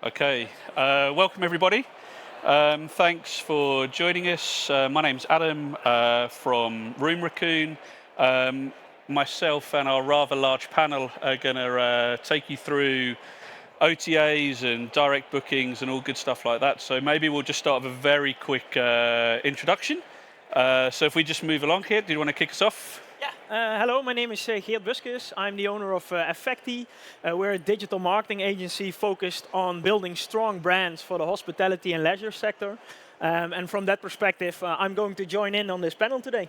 Okay, welcome everybody. Thanks for joining us. My name's Adam from RoomRaccoon. Myself and our rather large panel are going to take you through OTAs and direct bookings and all good stuff like that. So maybe we'll just start with a very quick introduction. So if we just move along here, do you want to kick us off? Yeah. Hello, my name is Geert Buskes. I'm the owner of Effecty. We're a digital marketing agency focused on building strong brands for the hospitality and leisure sector. And from that perspective, I'm going to join in on this panel today.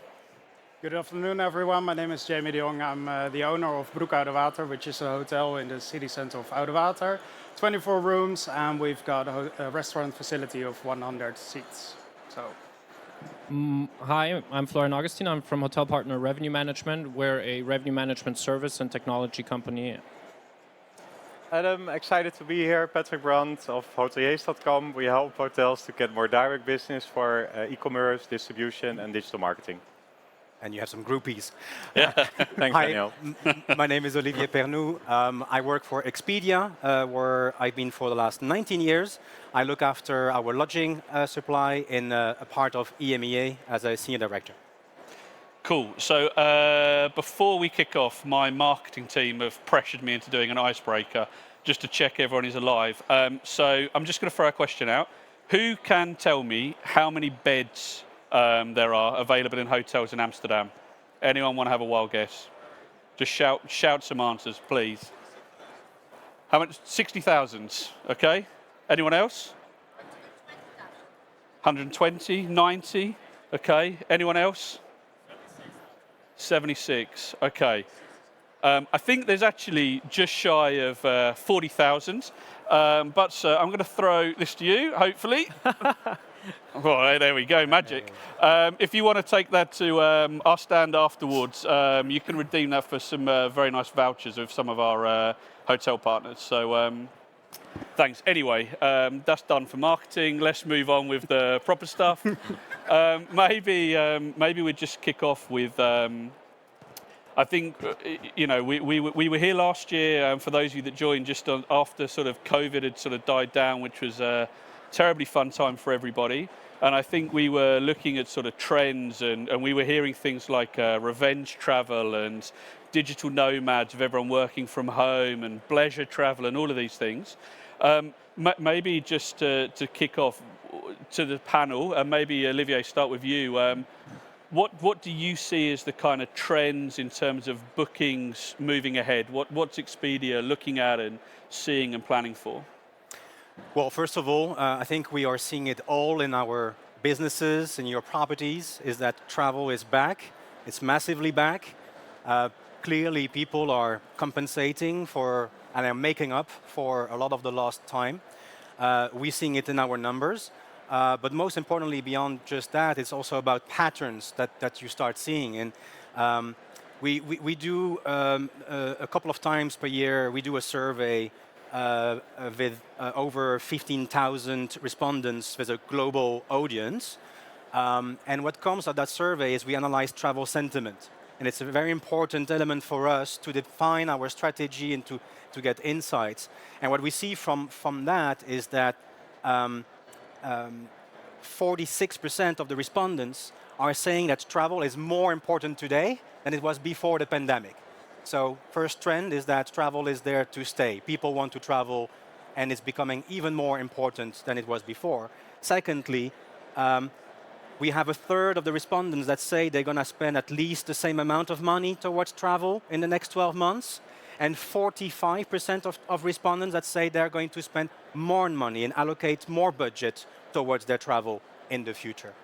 Good afternoon, everyone. My name is Jamie de Jong. I'm the owner of Broeck Oudewater, which is a hotel in the city center of Oudewater. 24 rooms, and we've got a restaurant facility of 100 seats. So. Hi, I'm Florian Augustin. I'm from HotelPartner Revenue Management. We're a revenue management service and technology company. Adam, excited to be here. Patrick Brandt of hoteliers.com. We help hotels to get more direct business for e-commerce, distribution, and digital marketing. And you have some groupies. Yeah. Thanks, Hi, Daniel. my name is Olivier Pernoud. I work for Expedia, where I've been for the last 19 years. I look after our lodging supply in a part of EMEA as a senior director. Cool. So before we kick off, my marketing team have pressured me into doing an icebreaker just to check everyone is alive. So I'm just going to throw a question out. Who can tell me how many beds there are available in hotels in Amsterdam? Anyone want to have a wild guess? Just shout some answers, please. How much? 60,000. Okay. Anyone else? 120, 90. Okay. Anyone else? 76. Okay. I think there's actually just shy of 40,000. But I'm going to throw this to you, hopefully. Well, there we go, magic. If you want to take that to our stand afterwards, you can redeem that for some very nice vouchers with some of our hotel partners. So thanks. Anyway, that's done for marketing. Let's move on with the proper stuff. Maybe we just kick off with. I think we were here last year. For those of you that joined, just after sort of COVID had sort of died down, which was a terribly fun time for everybody. And I think we were looking at sort of trends, and we were hearing things like revenge travel and digital nomads of everyone working from home and bleisure travel and all of these things. Maybe just to kick off to the panel, and maybe Olivier, start with you. What do you see as the kind of trends in terms of bookings moving ahead? What's Expedia looking at and seeing and planning for? Well, first of all, I think we are seeing it all in our businesses, in your properties, is that travel is back. It's massively back. Clearly, people are compensating for and are making up for a lot of the lost time. We're seeing it in our numbers. But most importantly, beyond just that, it's also about patterns that you start seeing. And we do a couple of times per year, we do a survey with over 15,000 respondents with a global audience. And what comes out of that survey is we analyze travel sentiment. And it's a very important element for us to define our strategy and to get insights. And what we see from that is that 46% of the respondents are saying that travel is more important today than it was before the pandemic. So first trend is that travel is there to stay. People want to travel, and it's becoming even more important than it was before. Secondly, we have a third of the respondents that say they're going to spend at least the same amount of money towards travel in the next 12 months. And 45% of respondents that say they're going to spend more money and allocate more budget towards their travel in the future.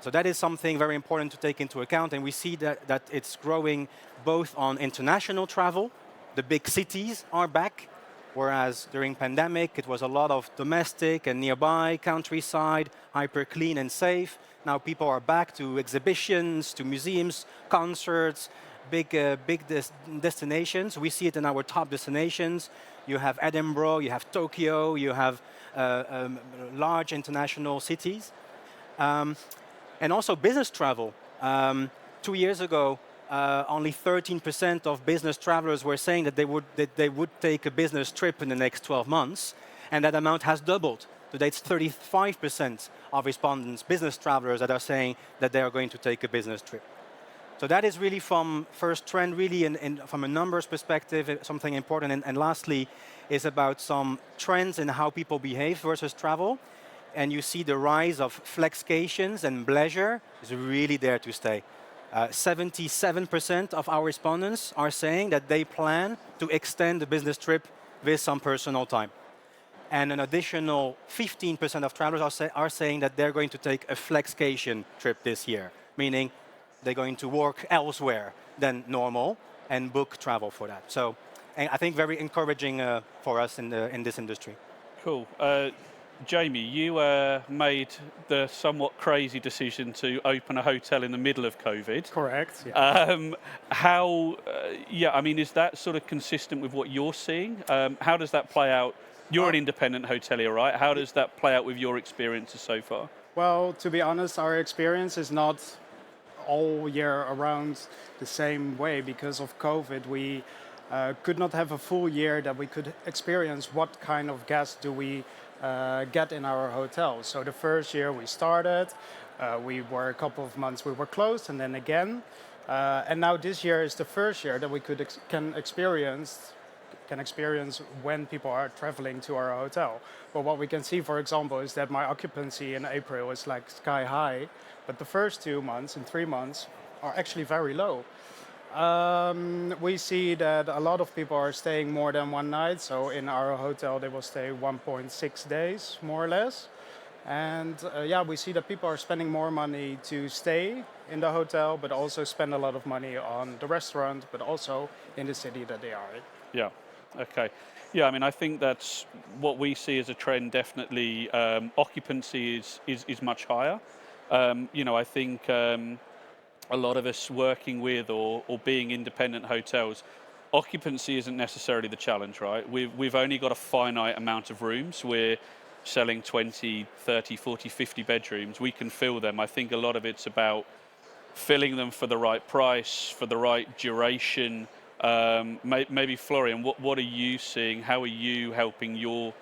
So that is something very important to take into account, and we see that it's growing both on international travel. The big cities are back, whereas during pandemic it was a lot of domestic and nearby, countryside, hyper clean and safe. Now people are back to exhibitions, to museums, concerts, big destinations. We see it in our top destinations. You have Edinburgh, you have Tokyo, you have large international cities. And also business travel. 2 years ago, only 13% of business travelers were saying that they would take a business trip in the next 12 months. And that amount has doubled. Today it's 35% of respondents, business travelers, that are saying that they are going to take a business trip. So that is really from first trend, really from a numbers perspective, something important. And lastly, is about some trends in how people behave versus travel. And you see the rise of flexcations and bleisure is really there to stay. 77% of our respondents are saying that they plan to extend the business trip with some personal time. And an additional 15% of travelers are saying that they're going to take a flexcation trip this year, meaning they're going to work elsewhere than normal and book travel for that. So I think very encouraging for us in this industry. Cool. Jamie, you made the somewhat crazy decision to open a hotel in the middle of COVID. Correct. Yeah. I mean, is that sort of consistent with what you're seeing? How does that play out? You're an independent hotelier, right? How does that play out with your experiences so far? Well, to be honest, our experience is not all year around the same way. Because of COVID, we could not have a full year that we could experience what kind of guests do we get in our hotel. So the first year we started, we were a couple of months we were closed, and then again. And now this year is the first year that we can experience when people are traveling to our hotel. But what we can see, for example, is that my occupancy in April is like sky high, but the first 2 months and 3 months are actually very low. We see that a lot of people are staying more than one night. So in our hotel, they will stay 1.6 days, more or less. And we see that people are spending more money to stay in the hotel, but also spend a lot of money on the restaurant, but also in the city that they are in. Yeah. Okay. Yeah, I mean, I think that's what we see as a trend. Definitely, occupancy is much higher. I think a lot of us working with or being independent hotels, occupancy isn't necessarily the challenge, right? We've only got a finite amount of rooms. We're selling 20, 30, 40, 50 bedrooms. We can fill them. I think a lot of it's about filling them for the right price, for the right duration. Maybe Florian, what are you seeing? How are you helping your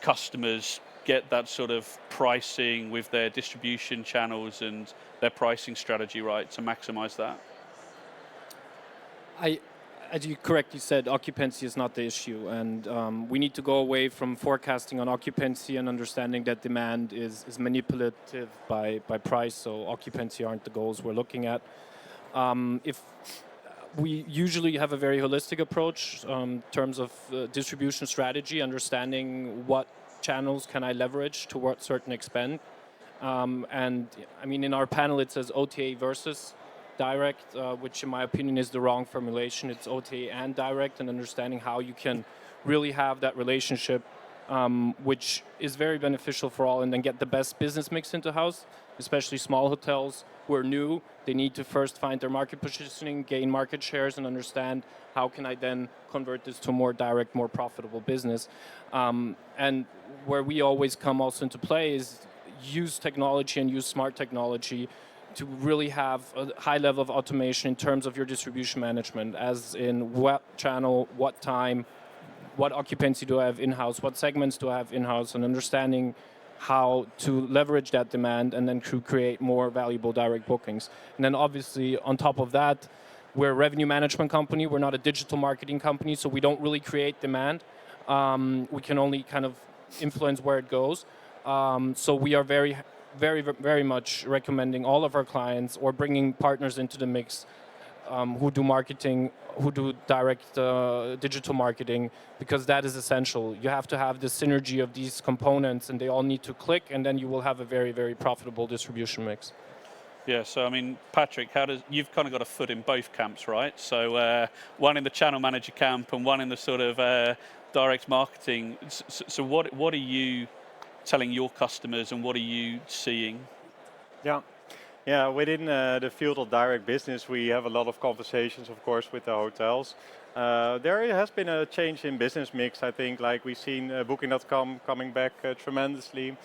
customers get that sort of pricing with their distribution channels and their pricing strategy right to maximize that? As you correctly said, occupancy is not the issue, and we need to go away from forecasting on occupancy and understanding that demand is manipulative by price. So occupancy aren't the goals we're looking at. If we usually have a very holistic approach in terms of distribution strategy, understanding what channels can I leverage to what certain extent. And I mean, in our panel, it says OTA versus direct, which in my opinion is the wrong formulation. It's OTA and direct, and understanding how you can really have that relationship, which is very beneficial for all, and then get the best business mix into house, especially small hotels who are new. They need to first find their market positioning, gain market shares, and understand how can I then convert this to a more direct, more profitable business. And where we always come also into play is use technology and use smart technology to really have a high level of automation in terms of your distribution management, as in what channel, what time, what occupancy do I have in-house, what segments do I have in-house, and understanding how to leverage that demand and then to create more valuable direct bookings. And then obviously on top of that, we're a revenue management company. We're not a digital marketing company, so we don't really create demand. We can only kind of influence where it goes. So we are very, very much recommending all of our clients or bringing partners into the mix who do marketing, who do direct digital marketing, because that is essential. You have to have the synergy of these components, and they all need to click, and then you will have a very, very profitable distribution mix. Yeah, so I mean, Patrick, you've kind of got a foot in both camps, right? So one in the channel manager camp and one in the sort of direct marketing. So what are you telling your customers, and what are you seeing? Yeah, within the field of direct business, we have a lot of conversations, of course, with the hotels. There has been a change in business mix, I think. Like we've seen Booking.com coming back tremendously.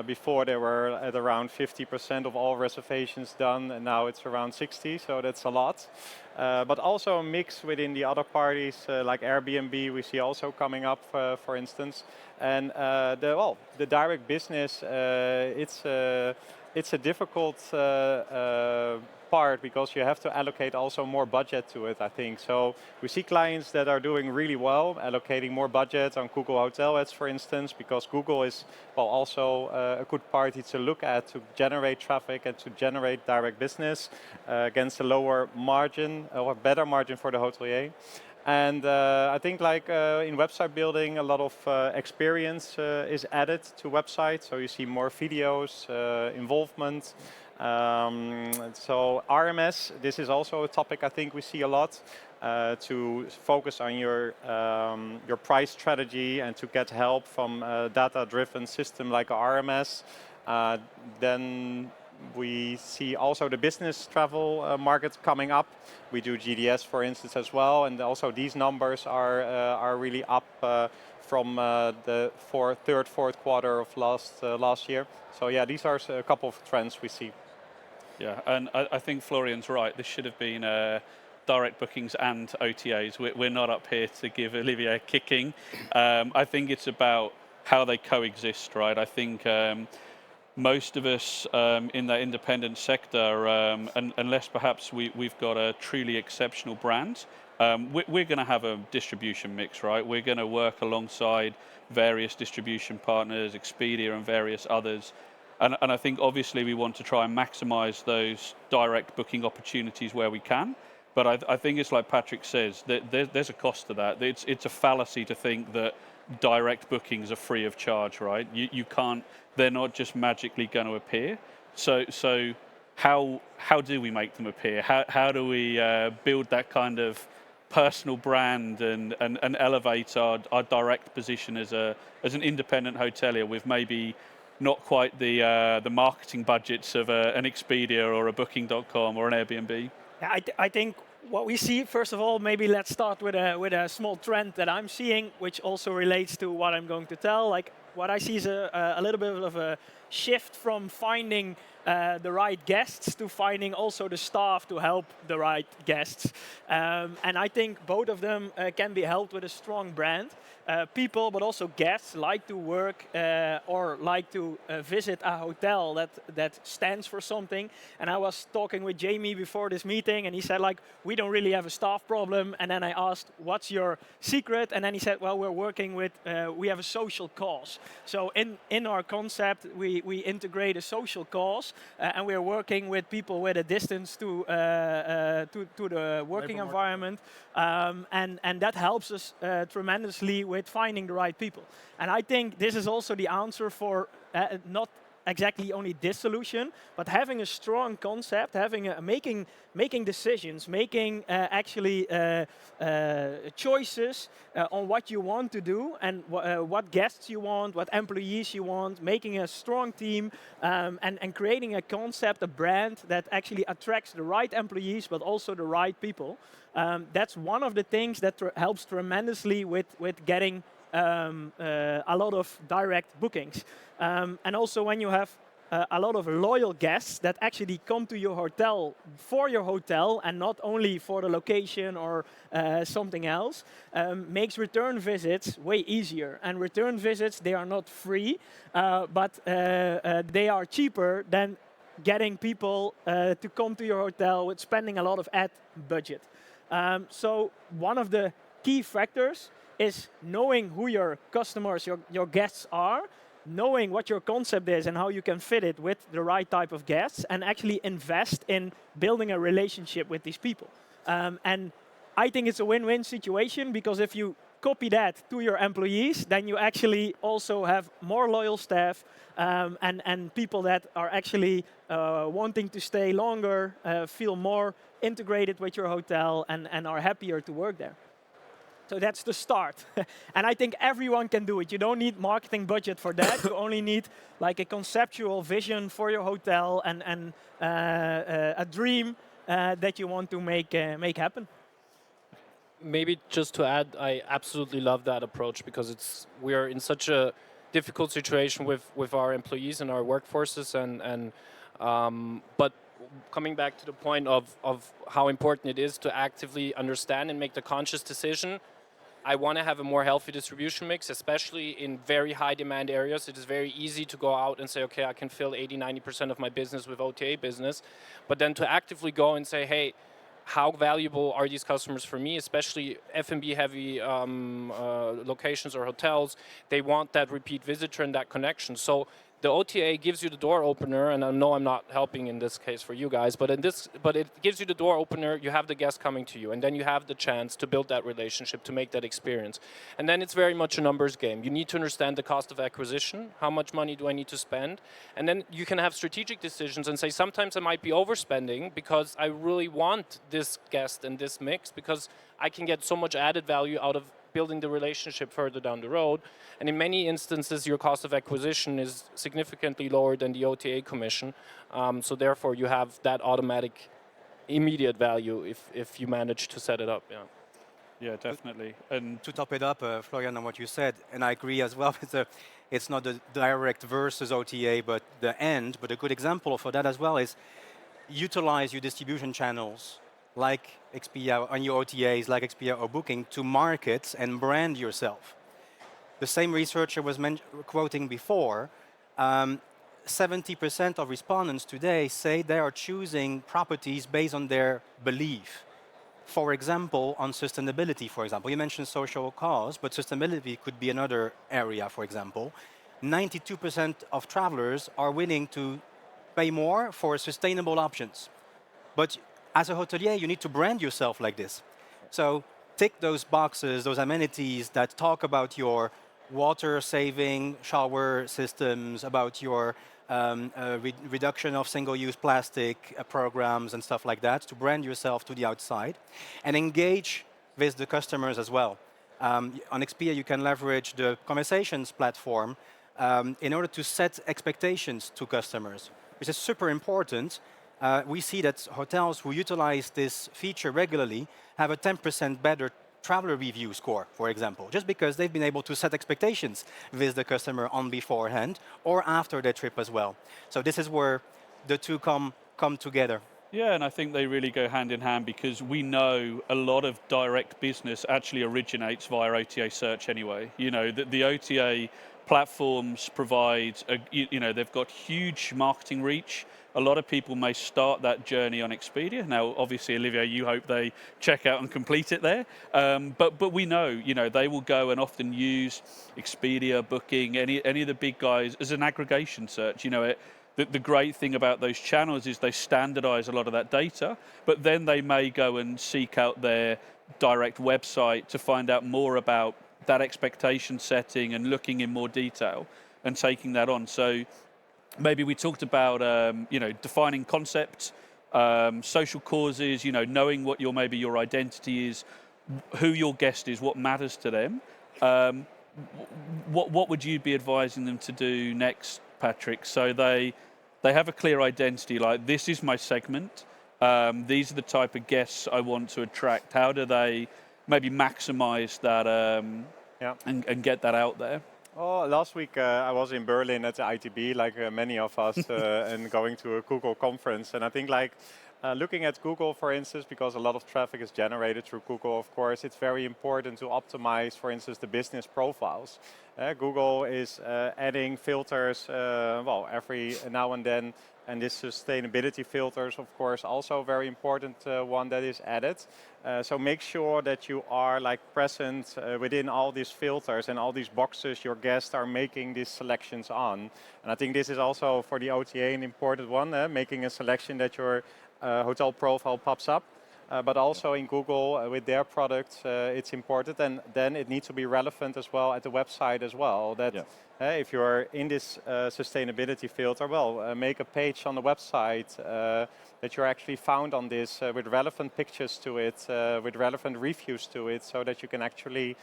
Before they were at around 50% of all reservations done, and now it's around 60, so that's a lot. But also a mix within the other parties, like Airbnb, we see also coming up, for instance. And the direct business, it's a difficult part because you have to allocate also more budget to it, I think. So we see clients that are doing really well, allocating more budget on Google Hotel Ads, for instance, because Google is also a good party to look at to generate traffic and to generate direct business against a lower margin or a better margin for the hotelier. And I think like in website building, a lot of experience is added to websites. So you see more videos, involvement. So RMS, this is also a topic I think we see a lot, to focus on your price strategy and to get help from a data-driven system like a RMS. Then we see also the business travel market coming up. We do GDS, for instance, as well, and also these numbers are really up from the third, fourth quarter of last year. So yeah, these are a couple of trends we see. Yeah, and I think Florian's right. This should have been direct bookings and OTAs. We're not up here to give Olivier a kicking. I think it's about how they coexist, right? I think most of us in the independent sector, unless perhaps we've got a truly exceptional brand, we're going to have a distribution mix, right? We're going to work alongside various distribution partners, Expedia and various others. And I think obviously we want to try and maximize those direct booking opportunities where we can. But I think it's like Patrick says, that there's a cost to that. It's a fallacy to think that direct bookings are free of charge, right? You can't, they're not just magically going to appear. So how do we make them appear? How do we build that kind of personal brand and elevate our direct position as an independent hotelier with maybe not quite the marketing budgets of an Expedia or a Booking.com or an Airbnb? Yeah, I think what we see, first of all, maybe let's start with a small trend that I'm seeing, which also relates to what I'm going to tell. Like what I see is a little bit of a shift from finding the right guests to finding also the staff to help the right guests. And I think both of them can be helped with a strong brand. People, but also guests, like to work or like to visit a hotel that stands for something. And I was talking with Jamie before this meeting, and he said, like, we don't really have a staff problem. And then I asked, what's your secret? And then he said, well, we're working with, we have a social cause. So in our concept, we integrate a social cause, and we're working with people with a distance to the working environment. And that helps us tremendously with finding the right people. And I think this is also the answer for not exactly only this solution, but having a strong concept, having making decisions, making actually choices on what you want to do and what guests you want, what employees you want, making a strong team and creating a concept, a brand that actually attracts the right employees, but also the right people. That's one of the things that helps tremendously with getting a lot of direct bookings. And also when you have a lot of loyal guests that actually come to your hotel for your hotel and not only for the location or something else, makes return visits way easier. And return visits, they are not free, but they are cheaper than getting people to come to your hotel with spending a lot of ad budget. So one of the key factors is knowing who your customers, your guests are, knowing what your concept is and how you can fit it with the right type of guests, and actually invest in building a relationship with these people. And I think it's a win-win situation, because if you copy that to your employees, then you actually also have more loyal staff and people that are actually wanting to stay longer, feel more integrated with your hotel and are happier to work there. So that's the start. And I think everyone can do it. You don't need marketing budget for that. You only need like a conceptual vision for your hotel and a dream that you want to make happen. maybe just to add, I absolutely love that approach because we are in such a difficult situation with our employees and our workforces, but coming back to the point of how important it is to actively understand and make the conscious decision. I want to have a more healthy distribution mix, especially in very high demand areas. It is very easy to go out and say, okay, I can fill 80-90% of my business with OTA business. But then to actively go and say, hey, how valuable are these customers for me, especially F&B heavy locations or hotels? They want that repeat visitor and that connection. So the OTA gives you the door opener, and I know I'm not helping in this case for you guys, but it gives you the door opener. You have the guest coming to you, and then you have the chance to build that relationship, to make that experience. And then it's very much a numbers game. You need to understand the cost of acquisition. How much money do I need to spend? And then you can have strategic decisions and say, sometimes I might be overspending because I really want this guest and this mix because I can get so much added value out of building the relationship further down the road. And in many instances, your cost of acquisition is significantly lower than the OTA commission. So therefore, you have that automatic, immediate value if you manage to set it up. Yeah. Yeah, definitely. And to top it up, Florian, on what you said, and I agree as well, it's not the direct versus OTA, but the end. But a good example for that as well is utilize your distribution channels like Expedia on your OTAs, like Expedia or Booking, to market and brand yourself. The same researcher was quoting before, 70% of respondents today say they are choosing properties based on their belief. For example, on sustainability, for example. You mentioned social cause, but sustainability could be another area, for example. 92% of travelers are willing to pay more for sustainable options. But as a hotelier, you need to brand yourself like this. So tick those boxes, those amenities that talk about your water-saving shower systems, about your reduction of single-use plastic programs and stuff like that, to brand yourself to the outside, and engage with the customers as well. On Expedia, you can leverage the conversations platform in order to set expectations to customers, which is super important. We see that hotels who utilize this feature regularly have a 10% better traveler review score, for example, just because they've been able to set expectations with the customer on beforehand or after their trip as well. So this is where the two come together. yeah, and I think they really go hand in hand because we know a lot of direct business actually originates via OTA search anyway. You know, the OTA platforms provide, they've got huge marketing reach. A lot of people may start that journey on Expedia. Now, obviously, Olivier, you hope they check out and complete it there. But we know, they will go and often use Expedia, Booking, any of the big guys as an aggregation search. The great thing about those channels is they standardize a lot of that data, but then they may go and seek out their direct website to find out more about that expectation setting and looking in more detail and taking that on. So maybe we talked about, defining concepts, social causes, knowing what your identity is, who your guest is, what matters to them. What would you be advising them to do next, Patrick? So they have a clear identity, like this is my segment. These are the type of guests I want to attract. How do they maybe maximize that and get that out there? Oh, last week I was in Berlin at the ITB, like many of us, and going to a Google conference. And I think looking at Google, for instance, because a lot of traffic is generated through Google, of course, it's very important to optimize, for instance, the business profiles. Google is adding filters, every now and then. And this sustainability filters, of course, also a very important one that is added. So make sure that you are present within all these filters and all these boxes your guests are making these selections on. And I think this is also for the OTA an important one, making a selection that your hotel profile pops up. But also in Google with their products, it's important. And then it needs to be relevant as well at the website as well. That if you're in this sustainability filter, make a page on the website that you're actually found on this with relevant pictures to it, with relevant reviews to it, so that you can actually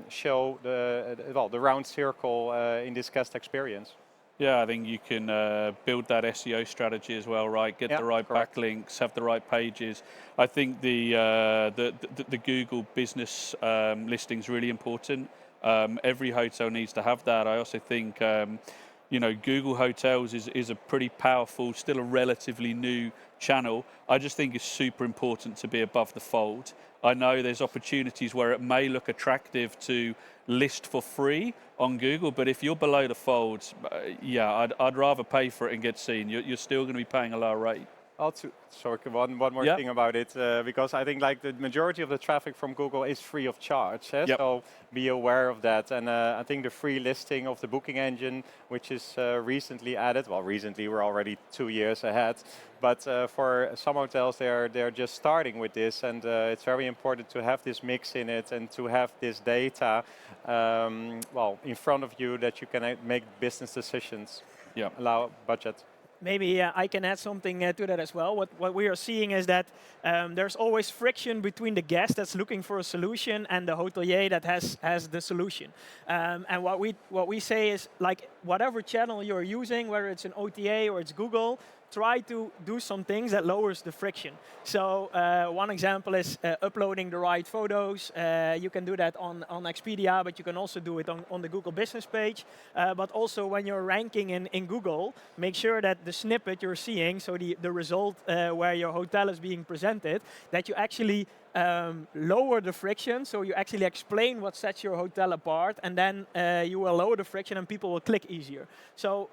show the round circle in this guest experience. Yeah, I think you can build that SEO strategy as well, right? Get the right correct. backlinks, have the right pages. I think the Google business listing is really important. Every hotel needs to have that. I also think Google Hotels is a pretty powerful, still a relatively new channel. I just think it's super important to be above the fold. I know there's opportunities where it may look attractive to list for free on Google, but if you're below the fold, I'd rather pay for it and get seen. You're still going to be paying a lower rate. Also, sorry, one more Yeah. thing about it, because I think like the majority of the traffic from Google is free of charge. Yep. So be aware of that. And I think the free listing of the booking engine, which is recently added, well, recently we're already 2 years ahead, but for some hotels they're just starting with this, and it's very important to have this mix in it and to have this data, in front of you that you can make business decisions. Yeah. Allow budget. Maybe I can add something to that as well. What we are seeing is that there's always friction between the guest that's looking for a solution and the hotelier that has the solution. And what we say is, like, whatever channel you're using, whether it's an OTA or it's Google, try to do some things that lowers the friction. So one example is uploading the right photos. You can do that on Expedia, but you can also do it on the Google business page. But also when you're ranking in Google, make sure that the snippet you're seeing, so the result where your hotel is being presented, that you actually lower the friction, so you actually explain what sets your hotel apart, and then you will lower the friction and people will click easier. So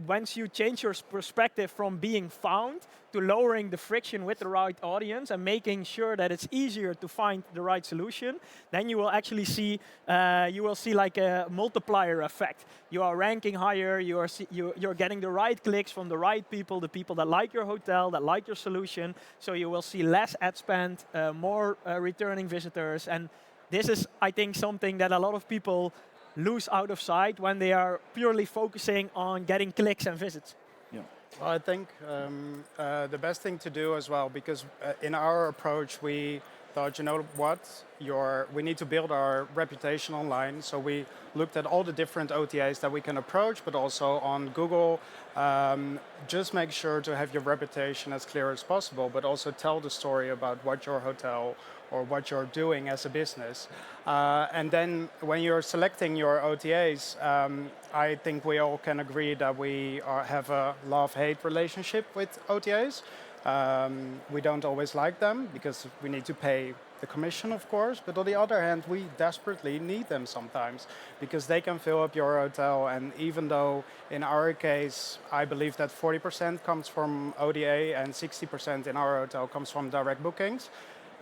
once you change your perspective from being found to lowering the friction with the right audience and making sure that it's easier to find the right solution, then you will actually see like a multiplier effect. You are ranking higher. You're getting the right clicks from the right people, the people that like your hotel, that like your solution. So you will see less ad spend, more returning visitors, and this is, I think, something that a lot of people lose out of sight when they are purely focusing on getting clicks and visits. Yeah. Well, I think the best thing to do as well, because in our approach we thought, you know what, we need to build our reputation online. So we looked at all the different OTAs that we can approach, but also on Google. Just make sure to have your reputation as clear as possible, but also tell the story about what your hotel or what you're doing as a business. And then when you're selecting your OTAs, I think we all can agree that we have a love-hate relationship with OTAs. We don't always like them because we need to pay the commission, of course, but on the other hand, we desperately need them sometimes because they can fill up your hotel. And even though in our case, I believe that 40% comes from OTA and 60% in our hotel comes from direct bookings,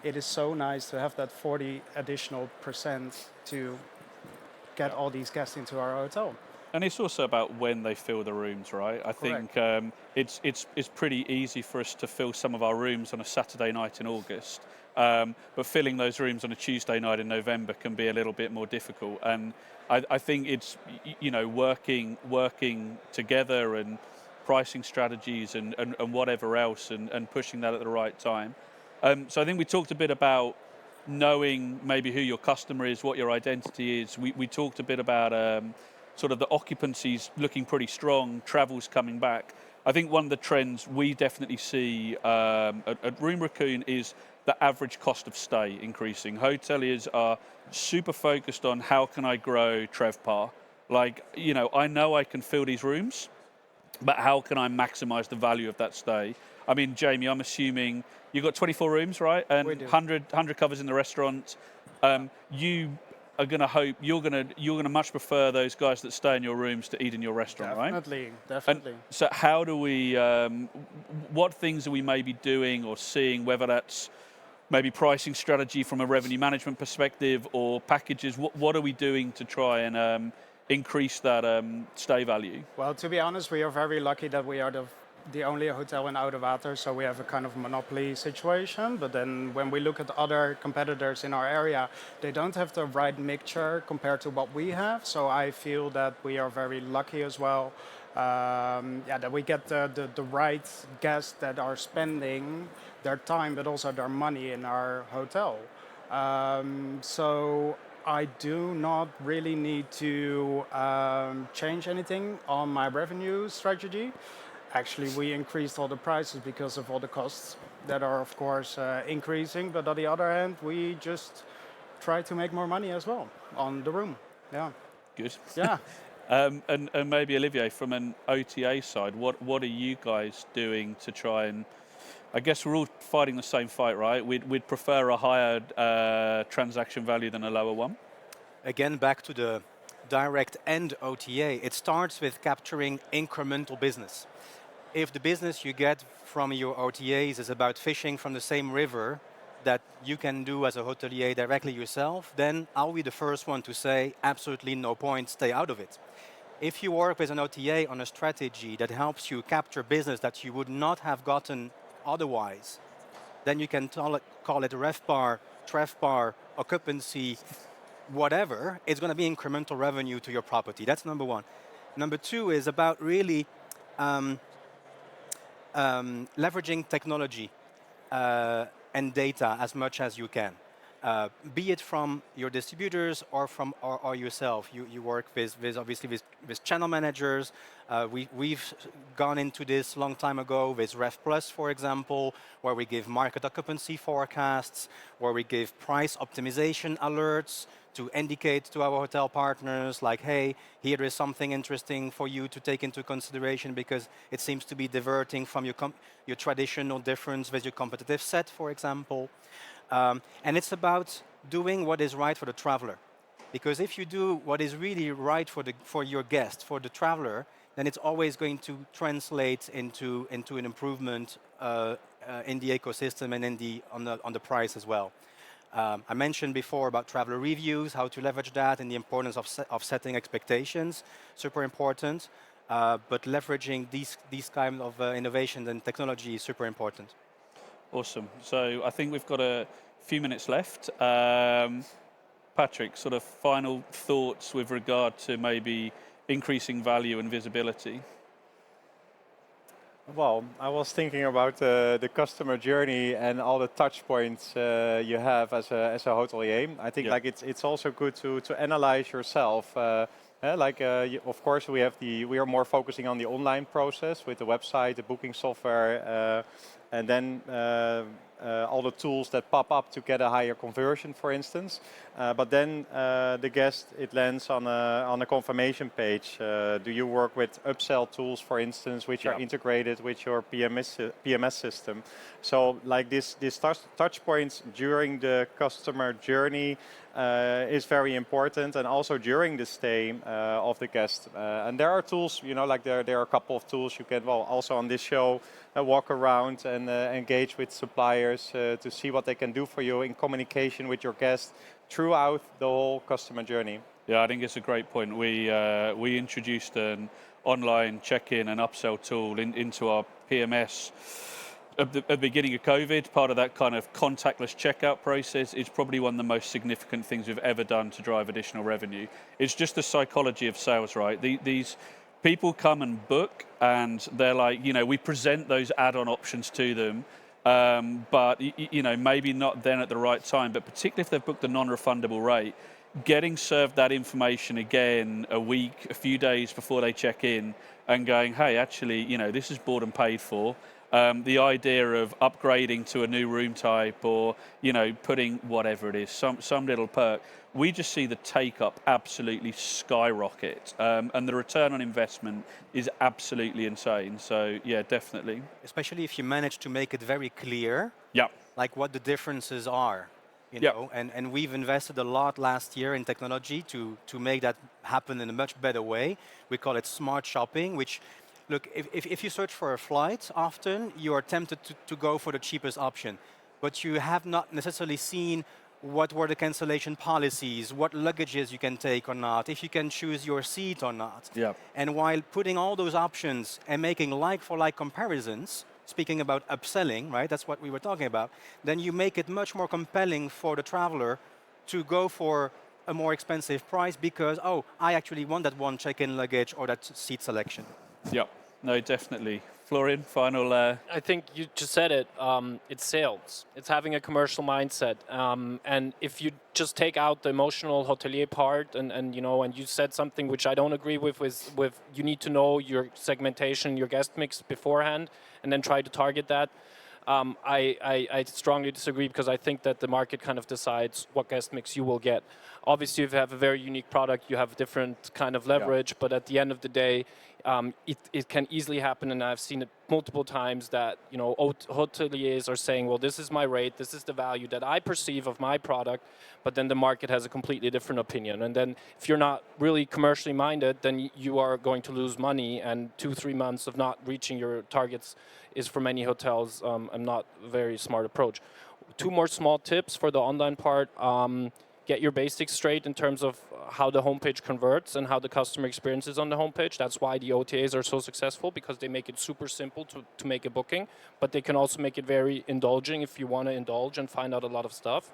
it is so nice to have that 40 additional percent to get all these guests into our hotel. And it's also about when they fill the rooms, right? I think it's pretty easy for us to fill some of our rooms on a Saturday night in August, but filling those rooms on a Tuesday night in November can be a little bit more difficult. And I think it's working together and pricing strategies and whatever else and pushing that at the right time. So I think we talked a bit about knowing maybe who your customer is, what your identity is. We talked a bit about sort of the occupancies looking pretty strong, travel's coming back. I think one of the trends we definitely see at RoomRaccoon is the average cost of stay increasing. Hoteliers are super focused on how can I grow TrevPAR. Like, I know I can fill these rooms, but how can I maximize the value of that stay? I mean, Jamie, I'm assuming you've got 24 rooms, right? And 100 covers in the restaurant. You are going to hope you're going to much prefer those guys that stay in your rooms to eat in your restaurant, right? Definitely. And so how do we? What things are we maybe doing or seeing? Whether that's maybe pricing strategy from a revenue management perspective or packages. What are we doing to try and increase that stay value? Well, to be honest, we are very lucky that we are the only hotel in Oudewater, so we have a kind of monopoly situation. But then when we look at other competitors in our area, they don't have the right mixture compared to what we have. So I feel that we are very lucky as well. That we get the right guests that are spending their time, but also their money in our hotel. So I do not really need to change anything on my revenue strategy. Actually, we increased all the prices because of all the costs that are, of course, increasing. But on the other hand, we just try to make more money as well on the room. Yeah. Good. Yeah. And maybe Olivier, from an OTA side, what are you guys doing to try and? I guess we're all fighting the same fight, right? We'd prefer a higher transaction value than a lower one. Again, back to the direct end OTA, it starts with capturing incremental business. If the business you get from your OTAs is about fishing from the same river that you can do as a hotelier directly yourself, then I'll be the first one to say, absolutely no point, stay out of it. If you work with an OTA on a strategy that helps you capture business that you would not have gotten otherwise, then you can call it RevPAR, TrevPAR, occupancy, whatever. It's going to be incremental revenue to your property. That's number one. Number two is about really leveraging technology and data as much as you can. Be it from your distributors or from or yourself. You work with obviously with channel managers. We've gone into this a long time ago with Rev Plus, for example, where we give market occupancy forecasts, where we give price optimization alerts to indicate to our hotel partners, like, hey, here is something interesting for you to take into consideration because it seems to be diverting from your traditional difference with your competitive set, for example. And it's about doing what is right for the traveler. Because if you do what is really right for your guest, for the traveler, then it's always going to translate into an improvement in the ecosystem and on the price as well. I mentioned before about traveler reviews, how to leverage that, and the importance of setting expectations. Super important. But leveraging these kind of innovations and technology is super important. Awesome. So I think we've got a few minutes left. Patrick, sort of final thoughts with regard to maybe increasing value and visibility? Well, I was thinking about the customer journey and all the touch points you have as a hotelier. I think like it's also good to analyze yourself. Of course, we are more focusing on the online process with the website, the booking software, and then all the tools that pop up to get a higher conversion, for instance. But then the guest, it lands on a confirmation page. Do you work with upsell tools, for instance, which are integrated with your PMS system? So like this touch points during the customer journey is very important, and also during the stay of the guest. And there are tools, like there are a couple of tools you can, also on this show, walk around and engage with suppliers to see what they can do for you in communication with your guests throughout the whole customer journey. Yeah, I think it's a great point. We introduced an online check-in and upsell tool into our PMS at the beginning of COVID. Part of that kind of contactless checkout process is probably one of the most significant things we've ever done to drive additional revenue. It's just the psychology of sales, right? These people come and book, and they're like, we present those add-on options to them, but maybe not then at the right time. But particularly if they've booked the non-refundable rate, getting served that information again a week, a few days before they check in, and going, hey, actually, this is bought and paid for. The idea of upgrading to a new room type, or putting whatever it is, some little perk, we just see the take up absolutely skyrocket, and the return on investment is absolutely insane. So yeah, definitely. Especially if you manage to make it very clear, like what the differences are. And we've invested a lot last year in technology to make that happen in a much better way. We call it smart shopping, which, look, if you search for a flight, often you are tempted to go for the cheapest option, but you have not necessarily seen what were the cancellation policies, what luggages you can take or not, if you can choose your seat or not. And while putting all those options and making like-for-like comparisons, speaking about upselling, right, that's what we were talking about, then you make it much more compelling for the traveler to go for a more expensive price because, I actually want that one check-in luggage or that seat selection. Yeah, no, definitely. Florian, final. I think you just said it. It's sales. It's having a commercial mindset. And if you just take out the emotional hotelier part, and you said something which I don't agree with you need to know your segmentation, your guest mix beforehand, and then try to target that. I strongly disagree, because I think that the market kind of decides what guest mix you will get. Obviously, if you have a very unique product, you have different kind of leverage, but at the end of the day, it can easily happen, and I've seen it multiple times, that hoteliers are saying, well, this is my rate, this is the value that I perceive of my product, but then the market has a completely different opinion. And then if you're not really commercially minded, then you are going to lose money, and 2-3 months of not reaching your targets is, for many hotels, a not very smart approach. 2 more small tips for the online part. Get your basics straight in terms of how the homepage converts and how the customer experience is on the homepage. That's why the OTAs are so successful, because they make it super simple to make a booking, but they can also make it very indulging if you want to indulge and find out a lot of stuff.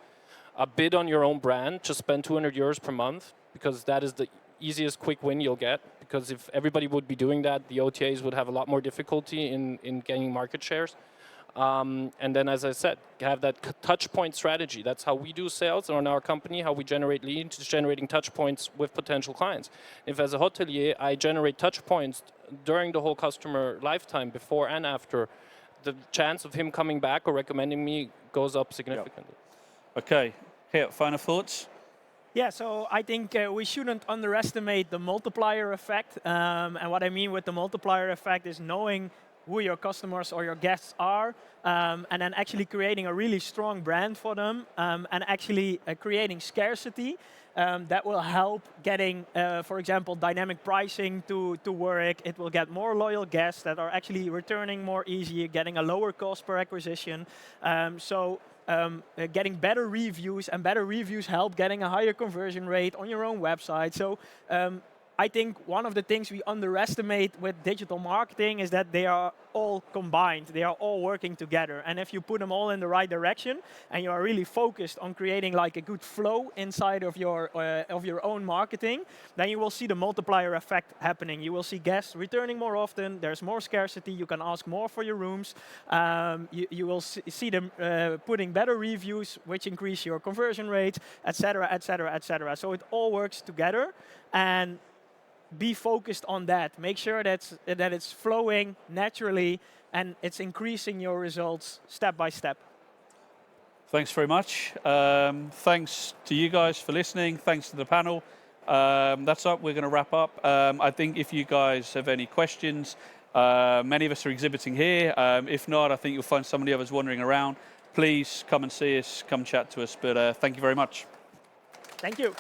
Bid on your own brand. Just spend 200 euros per month, because that is the easiest quick win you'll get. Because if everybody would be doing that, the OTAs would have a lot more difficulty in gaining market shares. And then, as I said, have that touch point strategy. That's how we do sales on our company, how we generate leads, is generating touch points with potential clients. If, as a hotelier, I generate touch points during the whole customer lifetime, before and after, the chance of him coming back or recommending me goes up significantly. Yep. Okay, here, final thoughts? Yeah, so I think we shouldn't underestimate the multiplier effect. And what I mean with the multiplier effect is knowing who your customers or your guests are, and then actually creating a really strong brand for them, and actually creating scarcity that will help getting, for example, dynamic pricing to work. It will get more loyal guests that are actually returning more easy, getting a lower cost per acquisition. Getting better reviews, and better reviews help getting a higher conversion rate on your own website. So I think one of the things we underestimate with digital marketing is that they are all combined. They are all working together. And if you put them all in the right direction, and you are really focused on creating like a good flow inside of your own marketing, then you will see the multiplier effect happening. You will see guests returning more often. There's more scarcity. You can ask more for your rooms. You will see them putting better reviews, which increase your conversion rate, etc., etc., etc. So it all works together. And be focused on that. Make sure that it's flowing naturally, and it's increasing your results step by step. Thanks very much. Thanks to you guys for listening. Thanks to the panel. That's up. We're going to wrap up. I think if you guys have any questions, many of us are exhibiting here. If not, I think you'll find some of the others wandering around. Please come and see us, come chat to us. But thank you very much. Thank you.